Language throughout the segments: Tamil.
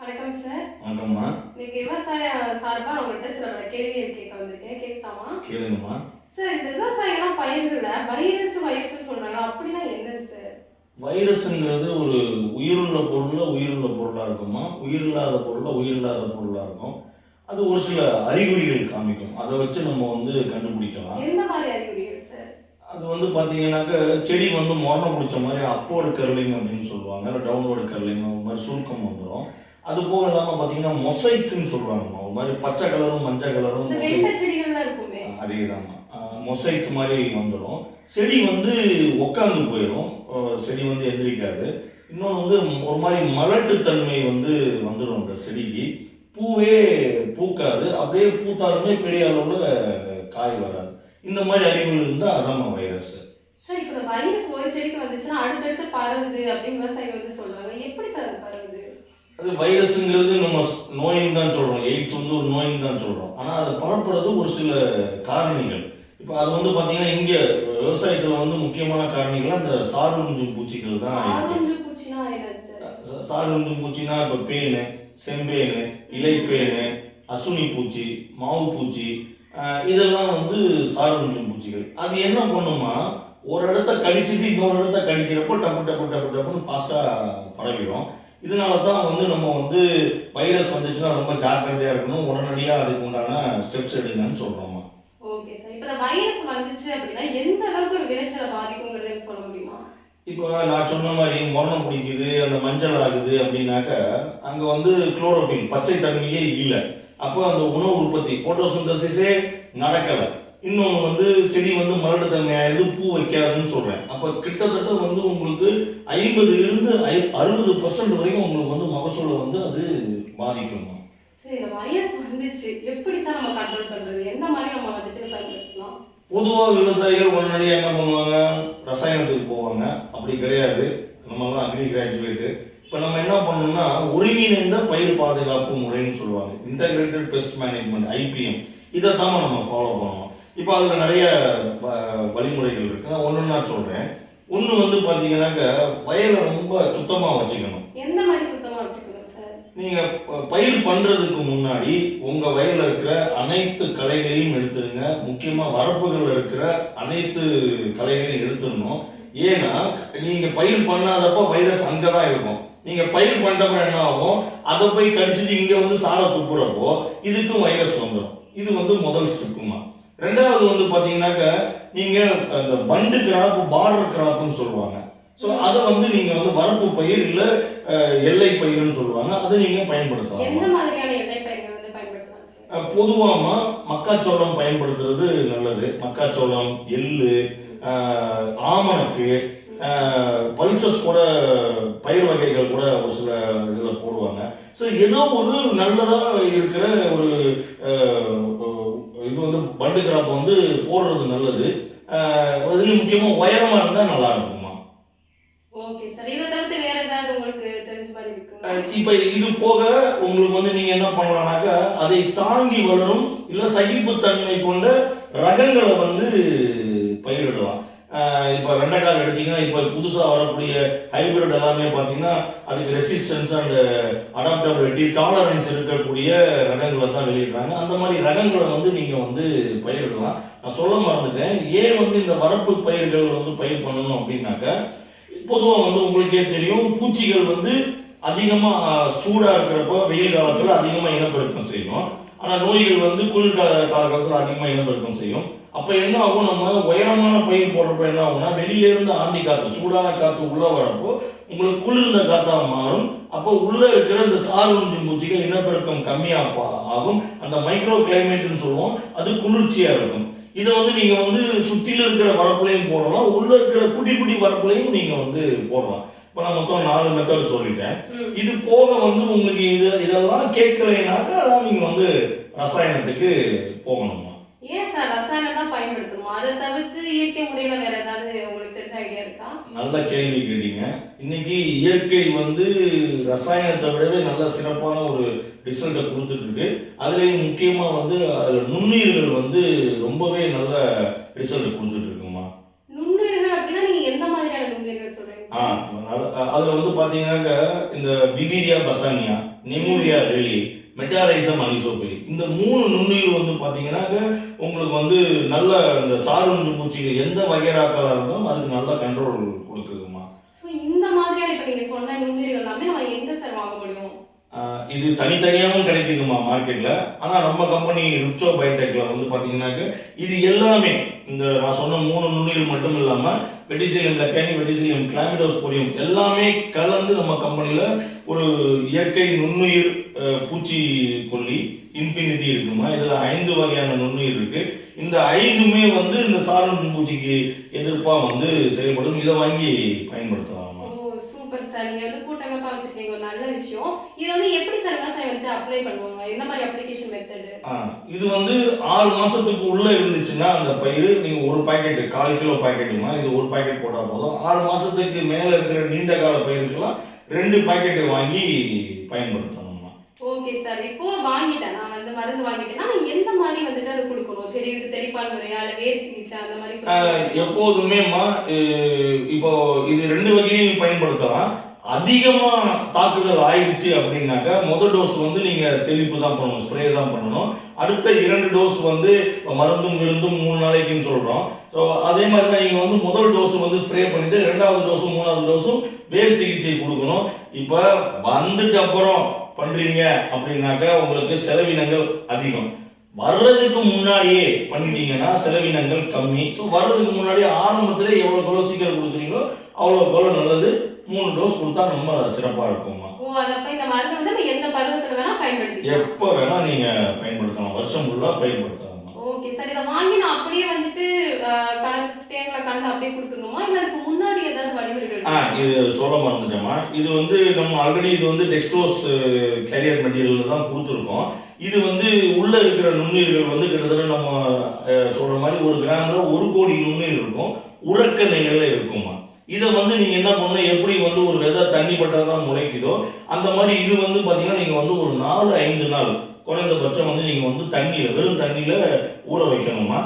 வணக்கம் சார். வணக்கம்மா. இன்னைக்கு விவசாய சார்பா நான் உங்கள்ட்ட சில கேள்விகள் கேட்க வந்திருக்கேன். கேட்கலாமா? கேளுங்கம்மா. சார், இந்த விவசாயிகள்லாம் பயிர்கள வைரஸ்ன்னு சொல்றாங்க. அப்படின்னா என்னது சார்? வைரஸ்ங்கிறது ஒரு உயிருள்ள பொருள்ல உயிருள்ள பொருளா இருக்குமா, உயிரில்லாத பொருள்ல உயிரில்லாத பொருளா இருக்கும். அது ஒரு சில அறிகுறிகள் காமிக்கும். அத வச்சு நம்ம கண்டுபிடிக்கலாம். எந்த மாதிரி அறிகுறிகள் சார்? அது பார்த்தீங்கன்னாக்க, செடி மொரண புடிச்ச மாரி அப்வர்ட் கர்லிங் அப்படின்னு சொல்லுவாங்க. இல்ல டவுன்வர்ட் கர்லிங் ஒரு மாரி சுருக்கம் வந்துரும். அது போக இல்லாம பார்த்தீங்கன்னா, மொசைக்ன்னு சொல்றாங்கம்மா. ஒரு மாரி பச்சை கலரும், மஞ்சள் கலரும் இந்த வெள்ளை செடிகள்லாம் இருக்குமே. அதேதாம்மா. மொசைக் மாரி வந்துரும். செடி உட்கார்ந்து போயிரும். செடி எந்திரிக்காது. இன்னொன்னு ஒரு மாரி மலட்டுத்தன்மை வந்துரும் அந்த செடிக்கு. பூவே பூக்காது. அப்படியே பூத்தாலுமே பெரிய அளவுல காய் வராது. இந்த மாரி அறிகுறிகள் இருந்தா அதாம்மா வைரஸ். சார், இப்போ இந்த வைரஸ் ஒரு செடிக்கு வந்துச்சுன்னா அடுத்தடுத்து பரவுது அப்படின்னு விவசாயிகள் சொல்றாங்க. எப்படி சார் அது பரவுது? அது வைரஸ்ங்கிறது நம்ம நோயின்னு தான் சொல்றோம். எய்ட்ஸ் ஒரு நோயின்னு தான் சொல்றோம். ஆனா அது பரப்புறது ஒரு சில காரணிகள். இப்போ அது பார்த்தீங்கன்னா, இங்க விவசாயத்துல முக்கியமான காரணிகள் அந்த சாருஞ்சும் பூச்சிகள் தான் இருக்கு. சாருஞ்சு பூச்சினா என்னது சார்? சாருஞ்சும் பூச்சினா இப்போ பேனு, செம்பேனு, இலைப்பேனு, அசுனி பூச்சி, மாவு பூச்சி, இதெல்லாம் சாருஞ்சும் பூச்சிகள். அது என்ன பண்ணுமா, ஒரு இடத்த கடிச்சிட்டு இன்னொரு இடத்த கடிக்கிறப்போ டப்பு டப்பு டப்பு டப்புன்னு ஃபாஸ்டா பரவிடும். இதனால தான் நம்ம வைரஸ் வந்துச்சுன்னா ரொம்ப ஜாக்கிரதையா இருக்கணும். உடனடியா அதுக்கு உண்டான ஸ்டெப்ஸ் எடுங்கன்னு சொல்றோம். Okay sir. இப்போ இந்த வைரஸ் வந்துச்சு அப்படின்னா எந்த அளவுக்கு ஒரு விளைச்சலை பாதிக்குங்கிறத சொல்ல முடியுமா? இப்போ நான் சொன்ன மாதிரி மரணம் பிடிக்குது, அந்த மஞ்சள் ஆகுது அப்படின்னாக்க, அங்க குளோரோஃபில் பச்சை தன்மையே இல்லை. அப்போ அந்த உணவு உற்பத்தி போட்டோசிந்தசிஸே நடக்கல. இன்னொன்று செடி மலட்டு தன்மை ஆயிடுது, பூ வைக்காதுன்னு சொல்றேன். அப்போ கிட்டத்தட்ட உங்களுக்கு 50லிருந்து 60% வரைக்கும் உங்களுக்கு மகசூலை அது பாதிக்கும். சரி, இந்த வைரஸ் வந்துச்சு எப்படி சார் நம்ம கண்ட்ரோல் பண்றது? எந்த மாதிரி நம்ம பயன்படுத்தலாம்? பொதுவாக விவசாயிகள் உடனடியாக என்ன பண்ணுவாங்க, ரசாயனத்துக்கு போவாங்க. அப்படி கிடையாது. நம்மலாம் அக்ரி கிராஜுவேட்டு. இப்போ நம்ம என்ன பண்ணணும்னா, ஒருங்கிணைந்த பயிர் பாதுகாப்பு முறைன்னு சொல்லுவாங்க, இன்டகிரேட்டட் பெஸ்ட் மேனேஜ்மெண்ட், IPM. இதை தான் நம்ம ஃபாலோ பண்ணணும். இப்போ அதில் நிறைய வழிமுறைகள் இருக்கு. நான் ஒன்றுன்னா சொல்கிறேன். ஒன்று பார்த்தீங்கன்னாக்க, வயலை ரொம்ப சுத்தமாக வச்சுக்கணும். எந்த மாதிரி சுத்தமாக வச்சுக்கணும் சார்? நீங்கள் பயிர் பண்ணுறதுக்கு முன்னாடி உங்கள் வயலில் இருக்கிற அனைத்து களைகளையும் எடுத்துருங்க. முக்கியமாக வரப்புகளில் இருக்கிற அனைத்து களைகளையும் எடுத்துடணும். ஏன்னா நீங்கள் பயிர் பண்ணாதப்போ வைரஸ் அங்கே தான் இருக்கும். நீங்கள் பயிர் பண்ணுறப்ப என்ன ஆகும், அதை போய் கடிச்சிட்டு இங்கே சாலை துப்புறப்போ இதுக்கும் வைரஸ் வந்துடும். இது முதல் ஸ்டெப்புமா. ரெண்டாவது பார்த்தீங்கன்னாக்க, நீங்கள் அந்த பண்டு கிராப், பார்டர் கிராப்னு சொல்லுவாங்க. ஸோ அதை நீங்கள் வரப்பு பயிர் இல்லை எல்லை பயிர்னு சொல்லுவாங்க. அதை நீங்கள் பயன்படுத்தலாம். எந்த மாதிரியான எல்லை பயிர்கள் பயன்படுத்தலாம் சார்? பொதுவாக மக்காச்சோளம் பயன்படுத்துறது நல்லது. மக்காச்சோளம், எள்ளு, ஆமணக்கு, பல்சஸ் கூட, பயிர் வகைகள் கூட ஒரு சில இதில் போடுவாங்க. ஸோ ஏதோ ஒரு நல்லதாக இருக்கிற ஒரு இது பண்டு கிராப் போடுறது நல்லது. அதுலேயும் முக்கியமாக உயரமாக இருந்தால் நல்லா இருக்குமா. Okay sir. இதை தவிர்த்து வேற ஏதாவது உங்களுக்கு தெரிஞ்ச மாதிரி இருக்கு? இப்போ இது போக உங்களுக்கு நீங்க என்ன பண்ணலாம்னாக்கா, அதை தாங்கி வளரும் இல்லை சகிப்புத்தன்மை கொண்ட ரகங்களை பயிரிடலாம். இப்போ வெண்டைக்காய் எடுத்தீங்கன்னா, இப்போ புதுசாக வரக்கூடிய ஹைபிரிட் எல்லாமே பார்த்தீங்கன்னா, அதுக்கு ரெசிஸ்டன்ஸ் அண்ட் அடாப்டபிலிட்டி, டாலரன்ஸ் இருக்கக்கூடிய ரகங்களை தான் வெளியிடுறாங்க. அந்த மாதிரி ரகங்களை நீங்கள் பயிரிடலாம். நான் சொல்ல மறந்துட்டேன், ஏன் இந்த வரப்பு பயிர்கள் பயிர் பண்ணணும் அப்படின்னாக்கா, பொதுவாக உங்களுக்கே தெரியும், பூச்சிகள் அதிகமாக சூடாக இருக்கிறப்போ வெயில் காலத்தில் அதிகமாக இனப்பெருக்கம் செய்யும். ஆனால் நோய்கள் குளிர்கால காலத்தில் அதிகமாக இனப்பெருக்கம் செய்யும். அப்போ என்ன ஆகும், நம்ம உயரமான பயிர் போடுறப்ப என்ன ஆகும்னா, வெளியிலேருந்து ஆந்தி காற்று, சூடான காற்று உள்ளே வரப்போ உங்களுக்கு குளிர்ந்த காற்றாக மாறும். அப்போ உள்ளே இருக்கிற இந்த சாருஞ்சும் பூச்சிகள் இனப்பெருக்கம் கம்மியாக ஆகும். அந்த மைக்ரோ கிளைமேட்னு சொல்லுவோம், அது குளிர்ச்சியாக இருக்கும். இதை நீங்கள் சுற்றில இருக்கிற வரப்புலையும் போடலாம், உள்ளே இருக்கிற குட்டி குட்டி வரப்புலையும் நீங்கள் போடலாம். இப்போ நான் மொத்தம் 4 மெத்தட் சொல்லிட்டேன். இது போக உங்களுக்கு இதெல்லாம் கேட்கலைனாக்கா, அதான் நீங்கள் ரசாயனத்துக்கு போகணுமா. ஏன் சார் ரசாயனம் தான் பயன்படுத்தணும்? அதை தவிர்த்து இயற்கை முறையில வேற ஏதாவது உங்களுக்கு தெரிஞ்ச ஐடியா இருக்கா? நல்ல கேள்வி கேட்டீங்க. இன்னைக்கு இயற்கை ரசாயனத்தை விடவே நல்ல சிறப்பான ஒரு ரிசல்ட்டை கொடுத்துட்டு இருக்கு. அதுலேயும் முக்கியமா அதுல நுண்ணுயிர்கள் ரொம்பவே நல்ல ரிசல்ட் கொடுத்துட்டு இருக்குமா. நுண்ணுயிர்கள் அப்படின்னா நீங்க எந்த மாதிரியான நுண்ணுயிர்கள் சொல்றீங்க? அதுல பாத்தீங்கன்னாக்க, இந்த பிவிரியா பசானியா, நெமூரியா ரெலி, மெட்டாரைசம் அனிசோபெலி, இந்த 3 நுண்ணுயிர் வந்து பார்த்தீங்கன்னாக்க உங்களுக்கு வந்து நல்ல இந்த சாரொன்று பூச்சிகள் எந்த வகைராக்களா இருந்தாலும் அதுக்கு நல்ல கண்ட்ரோல் கொடுக்குதுமா. ஸோ இந்த மாதிரியான இப்போ நீங்க சொன்ன நுண்ணுயிர்கள் எல்லாமே நம்ம எங்க சார் வாங்க முடியும்? இது தனித்தனியாகவும் கிடைக்குதுமா மார்க்கெட்ல. ஆனா நம்ம கம்பெனி ருக்சோ பயோடெக்ல வந்து பாத்தீங்கன்னாக்க இது எல்லாமே இந்த நான் சொன்ன 3 நுண்ணுயிர் மட்டும் இல்லாம வெட்டிசிலியம் லெக்கானி, வெட்டிசிலியம் கிளாமிடோஸ்போரியம் எல்லாமே கலந்து நம்ம கம்பெனில ஒரு இயற்கை நுண்ணுயிர் பூச்சி கொல்லி இன்ஃபினிட்டி இருக்குமா. இதுல 5 வகையான நுண்ணுயிர் இருக்கு. இந்த 5மே வந்து இந்த சாரொன்று பூச்சிக்கு எதிர்ப்பா வந்து செயல்படும். இதை வாங்கி பயன்படுத்தலாம். சூப்பர் சார், நீங்க வந்து கூட்டமைப்பா வச்சிருக்கீங்க, ஒரு நல்ல விஷயம். இது வந்து எப்படி சார் விவசாயம் வந்து அப்ளை பண்ணுவாங்க? எந்த மாதிரி அப்ளிகேஷன் மெத்தட்? இது வந்து 6 மாசத்துக்கு உள்ள இருந்துச்சுன்னா அந்த பயிர் நீங்க ஒரு பாக்கெட் 1/4 கிலோ பாக்கெட்டுமா, இது ஒரு பாக்கெட் போட்டா போதும். 6 மாசத்துக்கு மேல இருக்கிற நீண்ட கால பயிருக்கெல்லாம் 2 பாக்கெட் வாங்கி பயன்படுத்தணுமா. ஓகே சார், இப்போ வாங்கிட்டேன், நான் வந்து மருந்து வாங்கிட்டேன்னா எந்த மாதிரி வந்துட்டு அதை கொடுக்கணும்? செடிகளுக்கு தெளிப்பான் முறையா இல்ல வேர் சிகிச்சை அந்த மாதிரி? எப்போதுமேமா இப்போ இது 2 வகையும் பயன்படுத்தலாம். அதிகமா தாக்குதல் ஆயிடுச்சு அப்படின்னாக்கா முதல் டோஸ் வந்து நீங்க தெளிப்பு தான் பண்ணணும், ஸ்ப்ரே தான் பண்ணணும். அடுத்த 2 டோஸ் வந்து மருந்தும் விருந்தும் 3 நாளைக்குன்னு சொல்றோம். ஸோ அதே மாதிரி தான் நீங்க வந்து முதல் டோஸ் வந்து ஸ்ப்ரே பண்ணிட்டு 2வது டோஸும் 3வது டோஸும் வேர் சிகிச்சை கொடுக்கணும். இப்போ வந்துட்டு அப்புறம் பண்றீங்க அப்படின்னாக்கா உங்களுக்கு செலவினங்கள் அதிகம். வர்றதுக்கு முன்னாடியே பண்ணிட்டீங்கன்னா செலவினங்கள் கம்மி. ஸோ வர்றதுக்கு முன்னாடி ஆரம்பத்திலே எவ்வளோ சீக்கிரம் கொடுக்குறீங்களோ அவ்வளோ நல்லது. 3 டோஸ் கொடுத்தா ரொம்ப சிறப்பாக இருக்குமா. இந்த மருந்து வந்து நம்ம எந்த பருவத்தில் வேணா பயன்படுத்திக்கலாம், எப்போ வேணா நீங்க பயன்படுத்தலாம், வருஷம் ஃபுல்லா பயன்படுத்தலாம். ஓகே சார், இதை வாங்கி நான் அப்படியே வந்துட்டு தேங்காய் கலந்து அப்படியே கொடுத்துடணுமா இல்லை அதுக்கு முன்னாடி ஏதாவது வழிமுறைகள்? இது சொல்ல மறந்துட்டேமா. இது வந்து நம்ம ஆல்ரெடி இது வந்து டெக்ஸ்ட்ரோஸ் கேரியர் மெட்டீரியல் தான் கொடுத்துருக்கோம். இது வந்து உள்ள இருக்கிற நுண்ணுயிர்கள் வந்து கிட்டத்தட்ட நம்ம சொல்ற மாதிரி 1 கிராம்ல 1 கோடி நுண்ணுயிர் இருக்கும், உறக்க நிலையில இருக்குமா. இதை வந்து நீங்க என்ன பண்ணணும், எப்படி வந்து ஒரு விதை தண்ணி பட்டாதான் முளைக்குதோ அந்த மாதிரி இது வந்து பாத்தீங்கன்னா நீங்க வந்து ஒரு 4-5 நாள் குறைந்தபட்சம் வந்து நீங்க வந்து தண்ணியில வெறும் தண்ணியில ஊற வைக்கணுமா.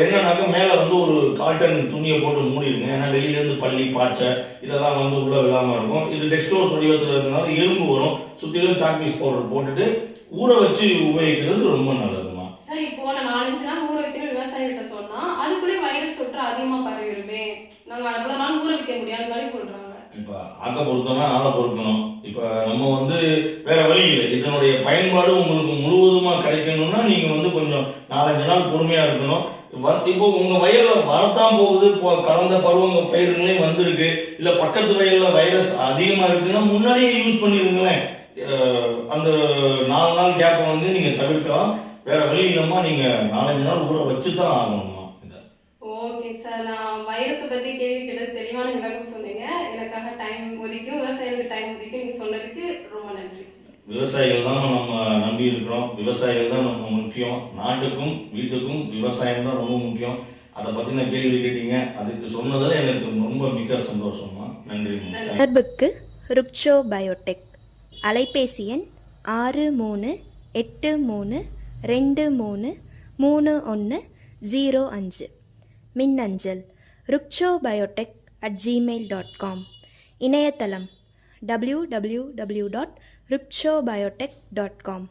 என்னன்னாக்க மேல வந்து ஒரு காட்டன் துணியை போட்டு மூடிடுங்க. ஏன்னா வெளியிலேருந்து பள்ளி பாய்ச்சை இதெல்லாம் வந்து உள்ள விழாம இருக்கும். இது டெக்ஸ்ட்ரோஸ் வடிவத்தில் இருக்கிறதுனால எறும்பு வரும். சுற்றிலும் சாக்பீஸ் பவுடர் போட்டுட்டு ஊற வச்சு உபயோகிக்கிறது ரொம்ப நல்லதுமா. சரி, இப்போ நான் 4-5 நாள் ஊற வைக்கணும் விவசாயிகிட்ட சொன்னா அதுக்குள்ளே வைரஸ் தொற்று அதிகமா பரவிடுமே, நாங்க அவ்வளவு நாள் ஊற வைக்க முடியாது மாதிரி சொல்றாங்க. இப்போ ஆக்க பொறுத்தோம்னா ஆளை பொறுக்கணும். இப்போ நம்ம வந்து வேற வழி இல்லை. இதனுடைய பயன்பாடு உங்களுக்கு முழுவதுமாக கிடைக்கணும்னா நீங்கள் வந்து கொஞ்சம் 4-5 நாள் பொறுமையாக இருக்கணும். இப்போ உங்கள் வயலில் வரத்தான் போகுது, இப்போ கலந்த பருவங்க பயிர்களே வந்திருக்கு, இல்லை பக்கத்து வயலில் வைரஸ் அதிகமாக இருக்குன்னா முன்னாடியே யூஸ் பண்ணிடுங்களேன். அந்த 4 நாள் கேப்பை வந்து நீங்கள் தவிர்க்கலாம். வேற வழி இல்லாமல் நீங்கள் 4-5 நாள் ஊற வச்சு தான் ஆகணுமா. ஓகே சார், நான் வைரஸை பற்றி கேள்வி கேட்டது தெளிவான விளக்கம் சொன்னீங்க. எனக்காக டைம் ஒதுக்கியும் விவசாயிகளுக்கு டைம் ஒதுக்கியும் நீங்கள் சொன்னதுக்கு ரொம்ப நன்றி சார். விவசாயிகள் தான் நம்ம நம்பி இருக்கிறோம். விவசாயிகள் தான் நம்ம முக்கியம். நாட்டுக்கும் வீட்டுக்கும் விவசாயம் தான் ரொம்ப முக்கியம். அதை பற்றின கேள்வி கேட்டீங்க, அதுக்கு சொன்னதில் எனக்கு ரொம்ப மிக சந்தோஷமா. நன்றி. தொடர்புக்கு ருக்சோ பயோடெக். அலைபேசி எண் 6383233105. மின்னஞ்சல் rukchobiotech@gmail.com. இணையதளம் www.rukchobiotech.com.